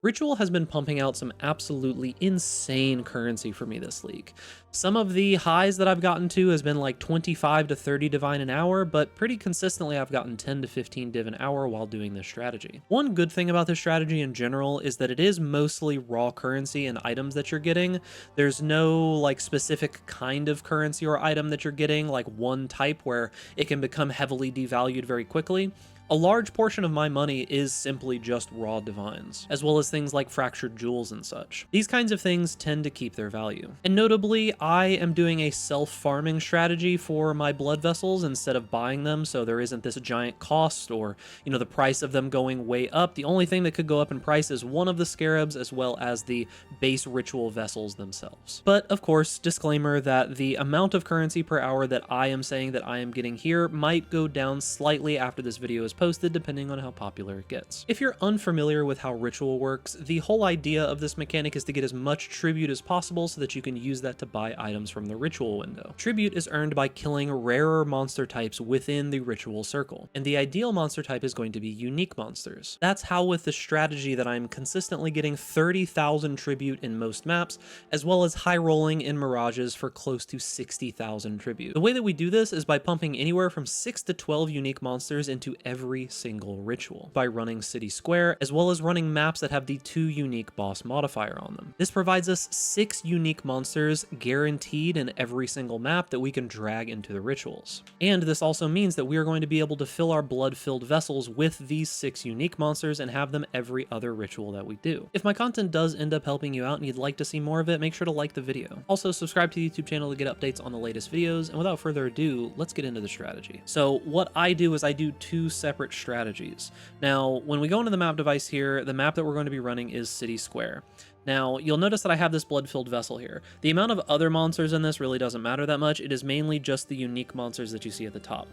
Ritual has been pumping out some absolutely insane currency for me this league. Some of the highs that I've gotten to has been like 25 to 30 divine an hour, but pretty consistently I've gotten 10 to 15 div an hour while doing this strategy. One good thing about this strategy in general is that it is mostly raw currency and items that you're getting. There's no like specific kind of currency or item that you're getting, like one type where it can become heavily devalued very quickly. A large portion of my money is simply just raw divines, as well as things like fractured jewels and such. These kinds of things tend to keep their value. And notably, I am doing a self-farming strategy for my blood vessels instead of buying them, so there isn't this giant cost or, the price of them going way up. The only thing that could go up in price is one of the scarabs as well as the base ritual vessels themselves. But of course, disclaimer that the amount of currency per hour that I am saying that I am getting here might go down slightly after this video is posted, depending on how popular it gets. If you're unfamiliar with how ritual works, the whole idea of this mechanic is to get as much tribute as possible so that you can use that to buy items from the ritual window. Tribute is earned by killing rarer monster types within the ritual circle, and the ideal monster type is going to be unique monsters. That's how with the strategy that I'm consistently getting 30,000 tribute in most maps, as well as high rolling in mirages for close to 60,000 tribute. The way that we do this is by pumping anywhere from 6 to 12 unique monsters into every single ritual by running City Square, as well as running maps that have the 2 unique boss modifier on them. This provides us 6 unique monsters guaranteed in every single map that we can drag into the rituals. And this also means that we are going to be able to fill our blood-filled vessels with these 6 unique monsters and have them every other ritual that we do. If my content does end up helping you out and you'd like to see more of it, make sure to like the video. Also, subscribe to the YouTube channel to get updates on the latest videos, and without further ado, let's get into the strategy. So what I do is I do 2 separate strategies. Now, when we go into the map device here, the map that we're going to be running is City Square. Now, you'll notice that I have this blood-filled vessel here. The amount of other monsters in this really doesn't matter that much. It is mainly just the unique monsters that you see at the top.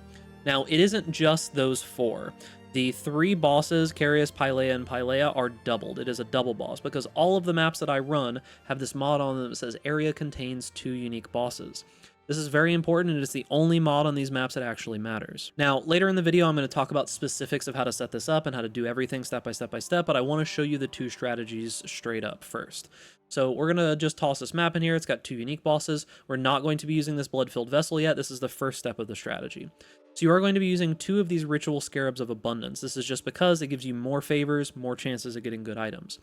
Now, it isn't just those 4. The 3 bosses, Carius, Pylea, and Pylea, are doubled. It is a double boss because all of the maps that I run have this mod on them that says area contains 2 unique bosses. This is very important, and it's the only mod on these maps that actually matters. Now, later in the video, I'm going to talk about specifics of how to set this up and how to do everything step by step by step, but I want to show you the 2 strategies straight up first. So we're going to just toss this map in here. It's got 2 unique bosses. We're not going to be using this blood-filled vessel yet. This is the first step of the strategy. So you are going to be using 2 of these ritual scarabs of abundance. This is just because it gives you more favors, more chances of getting good items.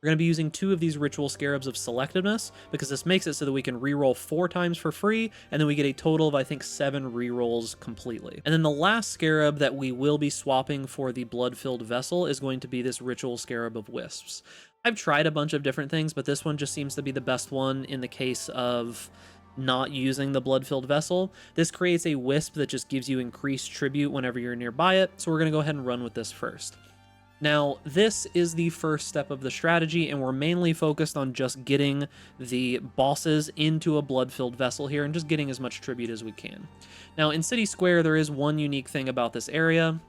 We're going to be using 2 of these ritual scarabs of selectiveness because this makes it so that we can reroll 4 times for free, and then we get a total of, I think, 7 rerolls completely. And then the last scarab that we will be swapping for the blood-filled vessel is going to be this ritual scarab of wisps. I've tried a bunch of different things, but this one just seems to be the best one in the case of not using the blood-filled vessel. This creates a wisp that just gives you increased tribute whenever you're nearby it, so we're going to go ahead and run with this first. Now, this is the first step of the strategy, and we're mainly focused on just getting the bosses into a blood-filled vessel here and just getting as much tribute as we can. Now, in City Square, there is one unique thing about this area,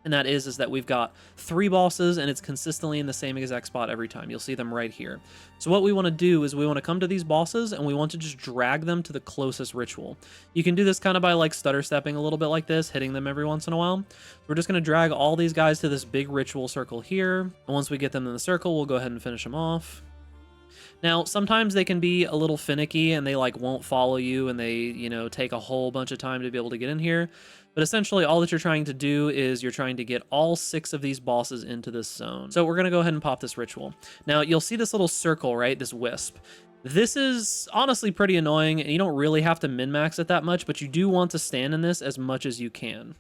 and that is that we've got 3 bosses, and it's consistently in the same exact spot every time. You'll see them right here. So what we want to do is we want to come to these bosses, and we want to just drag them to the closest ritual. You can do this kind of by like stutter stepping a little bit like this, hitting them every once in a while. We're just going to drag all these guys to this big ritual circle here, and once we get them in the circle, we'll go ahead and finish them off. Now, sometimes they can be a little finicky and they like won't follow you and they, take a whole bunch of time to be able to get in here. But essentially all that you're trying to do is you're trying to get all 6 of these bosses into this zone. So we're going to go ahead and pop this ritual. Now, you'll see this little circle, right? This wisp. This is honestly pretty annoying, and you don't really have to min-max it that much, but you do want to stand in this as much as you can.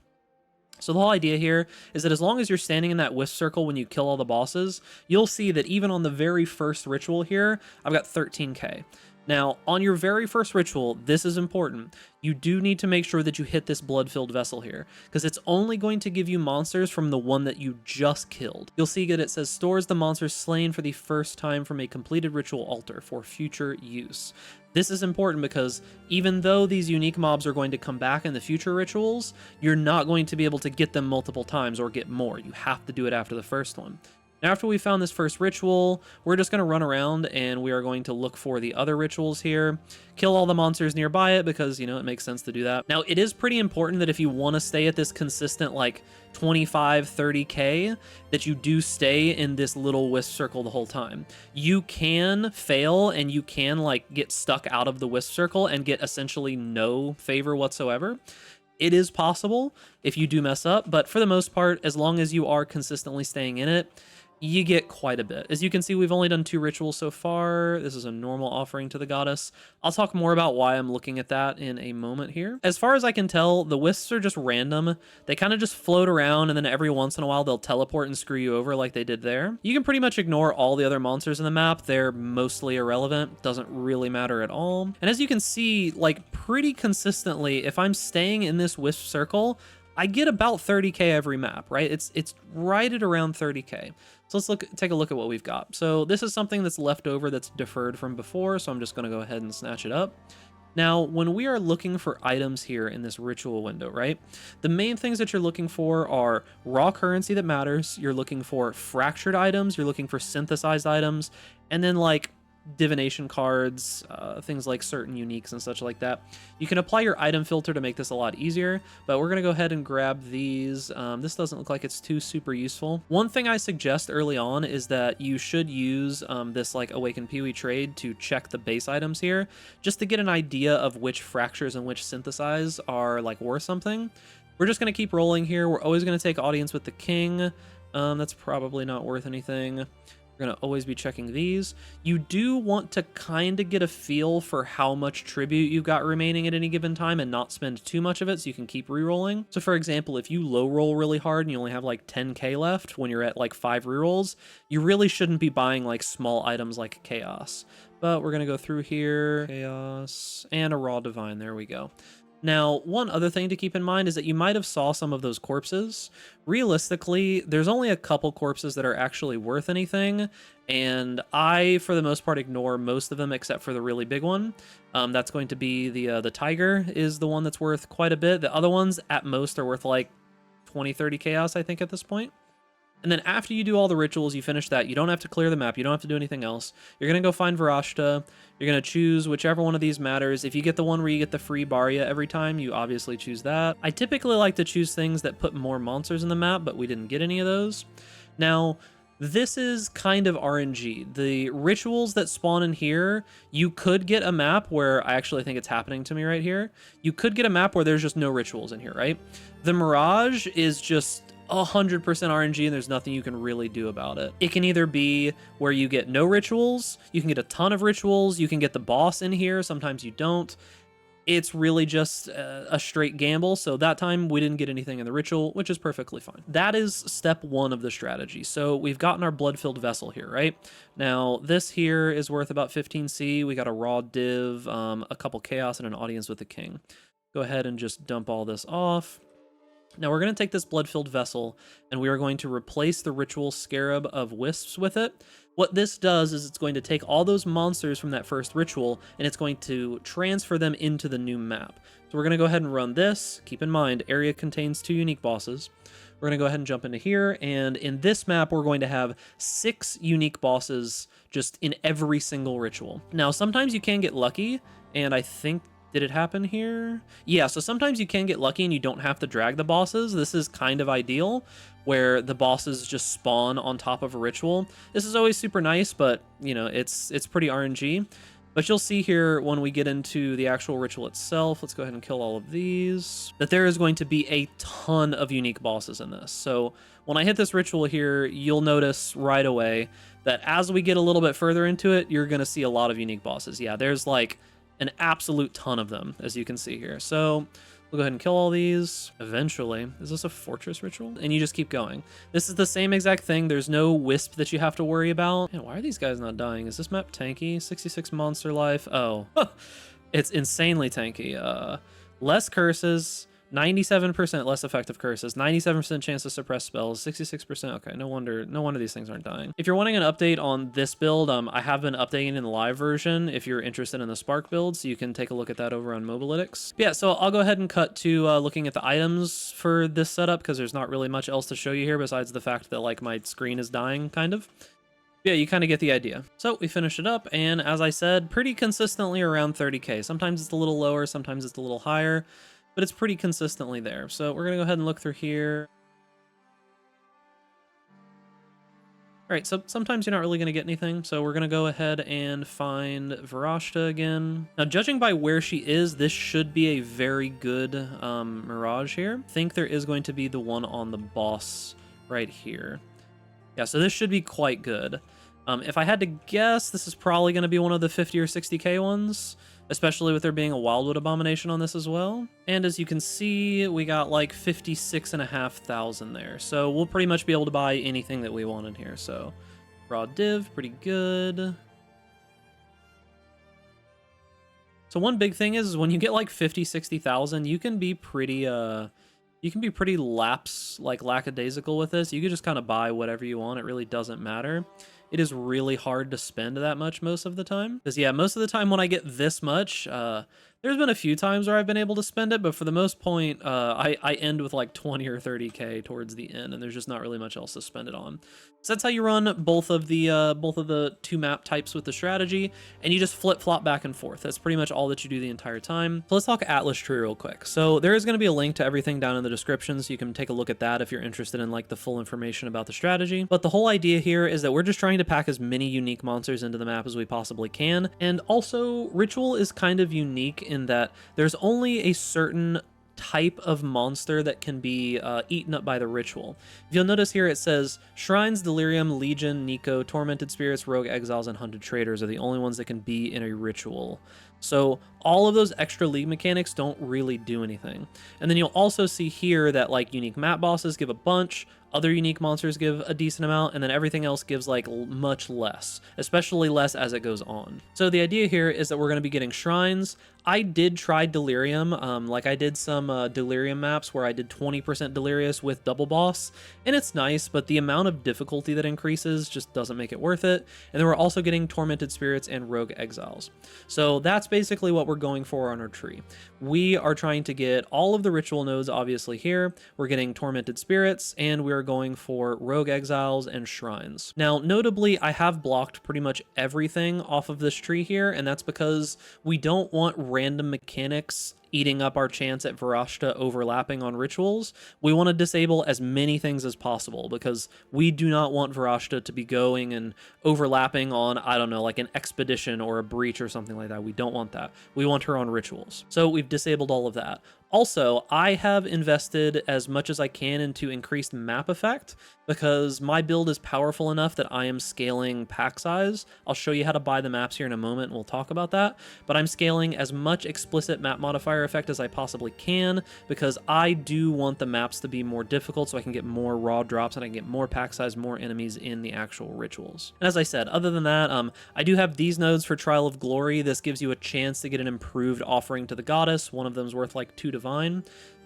So the whole idea here is that as long as you're standing in that wisp circle when you kill all the bosses, you'll see that even on the very first ritual here, I've got 13k. Now, on your very first ritual, this is important. You do need to make sure that you hit this blood-filled vessel here, because it's only going to give you monsters from the one that you just killed. You'll see that it says stores the monsters slain for the first time from a completed ritual altar for future use. This is important because even though these unique mobs are going to come back in the future rituals, you're not going to be able to get them multiple times or get more. You have to do it after the first one. Now, after we found this first ritual, we're just going to run around and we are going to look for the other rituals here, kill all the monsters nearby it because, you know, it makes sense to do that. Now, it is pretty important that if you want to stay at this consistent, like 25, 30k, that you do stay in this little wisp circle the whole time. You can fail and you can like get stuck out of the wisp circle and get essentially no favor whatsoever. It is possible if you do mess up, but for the most part, as long as you are consistently staying in it, you get quite a bit. As you can see, we've only done 2 rituals so far. This is a normal offering to the goddess. I'll talk more about why I'm looking at that in a moment here. As far as I can tell, the wisps are just random. They kind of just float around, and then every once in a while they'll teleport and screw you over like they did there. You can pretty much ignore all the other monsters in the map. They're mostly irrelevant. Doesn't really matter at all. And as you can see, like pretty consistently, if I'm staying in this wisp circle, I get about 30k every map, right? It's right at around 30k. So let's take a look at what we've got. So this is something that's left over that's deferred from before, so I'm just going to go ahead and snatch it up. Now, when we are looking for items here in this ritual window, right, the main things that you're looking for are raw currency that matters, you're looking for fractured items, you're looking for synthesized items, and then like divination cards, things like certain uniques and such like that. You can apply your item filter to make this a lot easier, but we're gonna go ahead and grab these. This doesn't look like it's too super useful. One thing I suggest early on is that you should use this like Awaken Peewee trade to check the base items here, just to get an idea of which fractures and which synthesize are like worth something. We're just gonna keep rolling here. We're always gonna take Audience with the King. That's probably not worth anything. We're going to always be checking these. You do want to kind of get a feel for how much tribute you've got remaining at any given time and not spend too much of it so you can keep re-rolling. So for example, if you low roll really hard and you only have like 10k left when you're at like 5 re-rolls, you really shouldn't be buying like small items like Chaos. But we're going to go through here, Chaos, and a Raw Divine, there we go. Now, one other thing to keep in mind is that you might have saw some of those corpses. Realistically, there's only a couple corpses that are actually worth anything, and I, for the most part, ignore most of them except for the really big one. That's going to be the tiger is the one that's worth quite a bit. The other ones, at most, are worth like 20, 30 chaos, I think, at this point. And then after you do all the rituals, you finish that, you don't have to clear the map, you don't have to do anything else. You're going to go find Varashta, you're going to choose whichever one of these matters. If you get the one where you get the free Barya every time, you obviously choose that. I typically like to choose things that put more monsters in the map, but we didn't get any of those. Now, this is kind of RNG. The rituals that spawn in here, you could get a map where, I actually think it's happening to me right here, you could get a map where there's just no rituals in here, right? The Mirage is just 100% RNG and there's nothing you can really do about it. It can either be where you get no rituals, you can get a ton of rituals, you can get the boss in here, sometimes you don't. It's really just a straight gamble, so that time we didn't get anything in the ritual, which is perfectly fine. That is step 1 of the strategy. So we've gotten our blood-filled vessel here, right? Now, this here is worth about 15c. We got a raw div, a couple chaos, and an audience with the king. Go ahead and just dump all this off. Now we're going to take this blood-filled vessel and we are going to replace the ritual scarab of wisps with it. What this does is it's going to take all those monsters from that first ritual and it's going to transfer them into the new map. So we're going to go ahead and run this. Keep in mind, area contains 2 unique bosses. We're going to go ahead and jump into here, and in this map we're going to have 6 unique bosses just in every single ritual. Now sometimes you can get lucky, and I think, did it happen here? Yeah, so sometimes you can get lucky and you don't have to drag the bosses. This is kind of ideal, where the bosses just spawn on top of a ritual. This is always super nice, but, you know, it's pretty RNG. But you'll see here when we get into the actual ritual itself, let's go ahead and kill all of these, that there is going to be a ton of unique bosses in this. So when I hit this ritual here, you'll notice right away that as we get a little bit further into it, you're going to see a lot of unique bosses. Yeah, there's like an absolute ton of them, as you can see here. So we'll go ahead and kill all these. Eventually, is this a fortress ritual? And you just keep going. This is the same exact thing. There's no wisp that you have to worry about. Man, why are these guys not dying? Is this map tanky? 66 monster life. Oh, it's insanely tanky. Less curses, 97% less effective curses, 97% chance to suppress spells, 66%. Okay, no wonder these things aren't dying. If you're wanting an update on this build, I have been updating in the live version if you're interested in the Spark build, so you can take a look at that over on Mobalytics. Yeah, so I'll go ahead and cut to looking at the items for this setup, because there's not really much else to show you here besides the fact that like my screen is dying, kind of. Yeah, you kind of get the idea. So we finished it up, and as I said, pretty consistently around 30k. Sometimes it's a little lower, sometimes it's a little higher, but it's pretty consistently there. So we're gonna go ahead and look through here. All right, so sometimes you're not really gonna get anything, so we're gonna go ahead and find Varashta again. Now, judging by where she is, this should be a very good Mirage here. I think there is going to be the one on the boss right here. Yeah, so this should be quite good. If I had to guess, this is probably going to be one of the 50 or 60k ones, especially with there being a Wildwood Abomination on this as well. And as you can see, we got like 56,500 there. So we'll pretty much be able to buy anything that we want in here. So raw div, pretty good. So one big thing is when you get like 50, 60,000, you can be pretty lackadaisical with this. You can just kind of buy whatever you want. It really doesn't matter. It is really hard to spend that much most of the time. Because yeah, most of the time when I get this much, there's been a few times where I've been able to spend it, but for the most point, I end with like 20 or 30k towards the end, and there's just not really much else to spend it on. So that's how you run both of the two map types with the strategy, and you just flip-flop back and forth. That's pretty much all that you do the entire time. So let's talk Atlas Tree real quick. So there is going to be a link to everything down in the description, so you can take a look at that if you're interested in like the full information about the strategy. But the whole idea here is that we're just trying to pack as many unique monsters into the map as we possibly can, and also Ritual is kind of unique in that there's only a certain type of monster that can be eaten up by the ritual. If you'll notice here, it says Shrines, Delirium, Legion, Nico, Tormented Spirits, Rogue Exiles, and Hunted Traders are the only ones that can be in a ritual. So all of those extra league mechanics don't really do anything. And then you'll also see here that like unique map bosses give a bunch, other unique monsters give a decent amount, and then everything else gives like much less, especially less as it goes on. So the idea here is that we're going to be getting shrines. I did try Delirium, like I did some Delirium maps where I did 20% Delirious with Double Boss, and it's nice, but the amount of difficulty that increases just doesn't make it worth it. And then we're also getting Tormented Spirits and Rogue Exiles. So that's basically what we're going for on our tree. We are trying to get all of the ritual nodes obviously here. We're getting Tormented Spirits, and we're going for Rogue Exiles and Shrines. Now, notably, I have blocked pretty much everything off of this tree here, and that's because we don't want random mechanics eating up our chance at Varashta overlapping on rituals. We want to disable as many things as possible because we do not want Varashta to be going and overlapping on, I don't know, like an expedition or a breach or something like that. We don't want that. We want her on rituals. So we've disabled all of that. Also, I have invested as much as I can into increased map effect because my build is powerful enough that I am scaling pack size. I'll show you how to buy the maps here in a moment, and we'll talk about that. But I'm scaling as much explicit map modifier effect as I possibly can because I do want the maps to be more difficult so I can get more raw drops and I can get more pack size, more enemies in the actual rituals. And as I said, other than that, I do have these nodes for Trial of Glory. This gives you a chance to get an improved offering to the goddess. One of them's worth like 2 divine.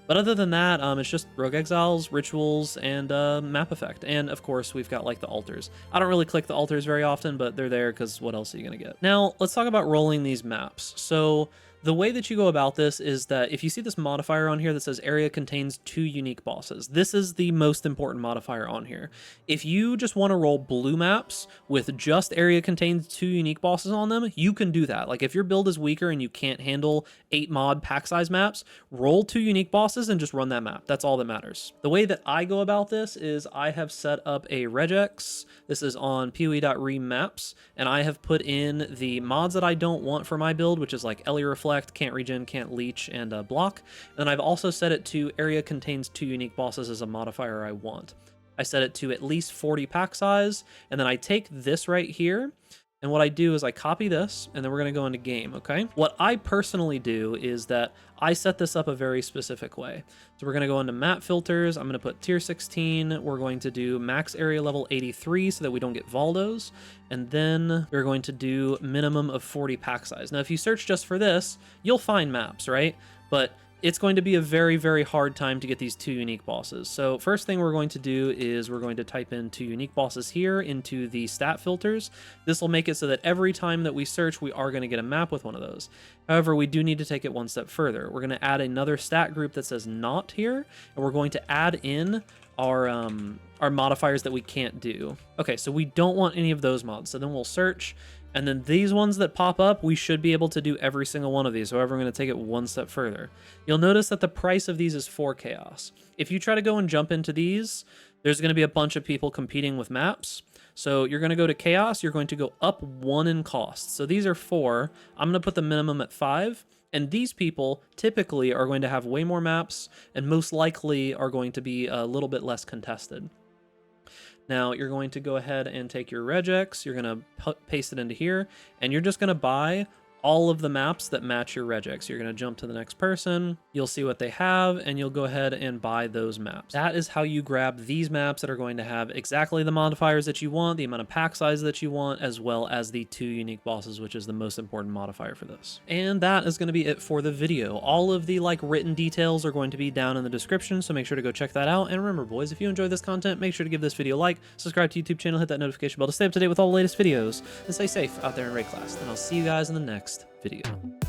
But other than that, it's just Rogue Exiles, Rituals, and map effect. And of course, we've got like the altars. I don't really click the altars very often, but they're there because what else are you going to get? Now, let's talk about rolling these maps. So the way that you go about this is that if you see this modifier on here that says area contains 2 unique bosses, this is the most important modifier on here. If you just want to roll blue maps with just area contains 2 unique bosses on them, you can do that. Like if your build is weaker and you can't handle 8 mod pack size maps, roll 2 unique bosses and just run that map. That's all that matters. The way that I go about this is I have set up a regex. This is on PoE.re maps, and I have put in the mods that I don't want for my build, which is like Ellie Reflect, can't regen, can't leech, and block. And I've also set it to area contains 2 unique bosses as a modifier I want. I set it to at least 40 pack size, and then I take this right here, and what I do is I copy this, and then we're going to go into game, okay? What I personally do is that I set this up a very specific way. So we're going to go into map filters. I'm going to put tier 16. We're going to do max area level 83 so that we don't get Valdos. And then we're going to do minimum of 40 pack size. Now, if you search just for this, you'll find maps, right? But it's going to be a very, very hard time to get these 2 unique bosses. So first thing we're going to do is we're going to type in 2 unique bosses here into the stat filters. This will make it so that every time that we search, we are going to get a map with one of those. However, we do need to take it one step further. We're going to add another stat group that says not here, and we're going to add in our modifiers that we can't do. Okay, so we don't want any of those mods. So then we'll search, and then these ones that pop up, we should be able to do every single one of these. However, I'm going to take it one step further. You'll notice that the price of these is 4 chaos. If you try to go and jump into these, there's going to be a bunch of people competing with maps. So you're going to go to chaos, you're going to go up 1 in cost. So these are 4. I'm going to put the minimum at 5. And these people typically are going to have way more maps and most likely are going to be a little bit less contested. Now you're going to go ahead and take your regex, you're going to paste it into here, and you're just going to buy all of the maps that match your regex. You're going to jump to the next person, you'll see what they have, and you'll go ahead and buy those maps. That is how you grab these maps that are going to have exactly the modifiers that you want, the amount of pack size that you want, as well as the 2 unique bosses, which is the most important modifier for this. And that is going to be it for the video. All of the written details are going to be down in the description, so make sure to go check that out. And remember, boys, if you enjoy this content, make sure to give this video a like, subscribe to YouTube channel, hit that notification bell to stay up to date with all the latest videos, and stay safe out there in raid class. And I'll see you guys in the next video.